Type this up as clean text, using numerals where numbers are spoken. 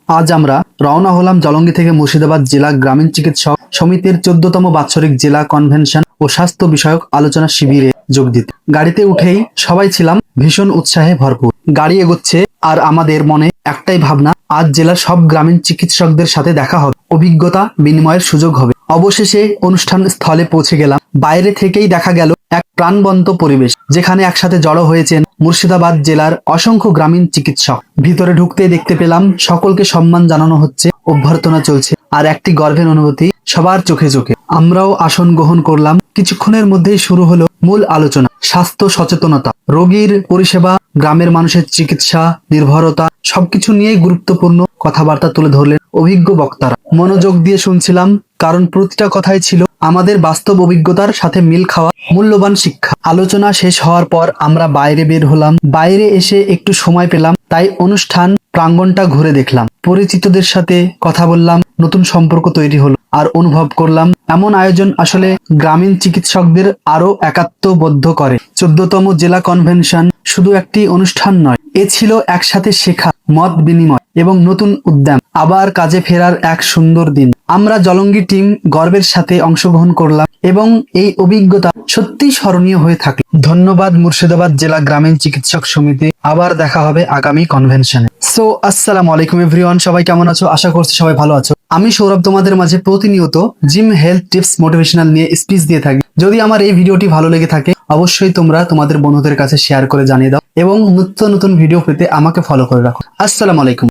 আজ আমরা রওনা হলাম জলঙ্গি থেকে মুর্শিদাবাদ জেলা গ্রামীণ চিকিৎসক সমিতির 14তম বাৎসরিক জেলা কনভেনশন ও স্বাস্থ্য বিষয়ক আলোচনা শিবিরে যোগ দিতে। গাড়িতে উঠেই সবাই ছিলাম ভীষণ উৎসাহে ভরপুর। গাড়ি এগোচ্ছে আর আমাদের মনে একটাই ভাবনা, আজ জেলার সব গ্রামীণ চিকিৎসকদের সাথে দেখা হবে, অভিজ্ঞতা বিনিময়ের সুযোগ হবে। অবশেষে অনুষ্ঠান স্থলে পৌঁছে গেলাম। বাইরে থেকেই দেখা গেল এক প্রাণবন্ত পরিবেশ, যেখানে একসাথে জড়ো হয়েছেন মুর্শিদাবাদ জেলার অসংখ্য গ্রামীণ চিকিৎসক। ভিতরে ঢুকতে দেখতে পেলাম সকলকে সম্মান জানানো হচ্ছে, অভ্যর্থনা চলছে আর একটি গর্বের অনুভূতি সবার চোখে চোখে। আমরাও আসন গ্রহণ করলাম। কিছুক্ষণের মধ্যেই শুরু হলো মূল আলোচনা, স্বাস্থ্য সচেতনতা, রোগীর পরিষেবা, গ্রামের মানুষের চিকিৎসা নির্ভরতা সবকিছু নিয়েই গুরুত্বপূর্ণ কথাবার্তা তুলে ধরলেন অভিজ্ঞ বক্তারা। মনোযোগ দিয়ে শুনছিলাম, কারণ প্রতিটা কথাই ছিল আমাদের বাস্তব অভিজ্ঞতার সাথে মিল খাওয়া মূল্যবান শিক্ষা। আলোচনা শেষ হওয়ার পর আমরা বাইরে বের হলাম। বাইরে এসে একটু সময় পেলাম, তাই অনুষ্ঠান প্রাঙ্গণটা ঘুরে দেখলাম, পরিচিতদের সাথে কথা বললাম, নতুন সম্পর্ক তৈরি হলো আর অনুভব করলাম এমন আয়োজন আসলে গ্রামীণ চিকিৎসকদের আরো একাত্মবদ্ধ করে। 14তম জেলা কনভেনশন শুধু একটি অনুষ্ঠান নয়, এ ছিল একসাথে শেখা, মত বিনিময় এবং নতুন উদ্যম, আবার কাজে ফেরার এক সুন্দর দিন। আমরা জলঙ্গি টিম গর্বের সাথে অংশগ্রহণ করলাম এবং এই অভিজ্ঞতা সত্যি স্মরণীয় হয়ে থাকলো। ধন্যবাদ মুর্শিদাবাদ জেলা গ্রামীণ চিকিৎসক সমিতি। আবার দেখা হবে আগামী কনভেনশনে। সো আসসালামু আলাইকুম এভরিওয়ান, সবাই কেমন আছো? আশা করছি সবাই ভালো আছো। আমি সৌরভ তোমাদের মাঝে প্রতিনিয়ত জিম, হেলথ টিপস, মোটিভেশনাল নিয়ে স্পিচ দিয়ে থাকি। যদি আমার এই ভিডিওটি ভালো লেগে থাকে অবশ্যই তোমরা তোমাদের বন্ধুদের কাছে শেয়ার করে জানিয়ে দাও এবং নিত্য নতুন ভিডিও পেতে আমাকে ফলো করে রাখো। আসসালামু আলাইকুম।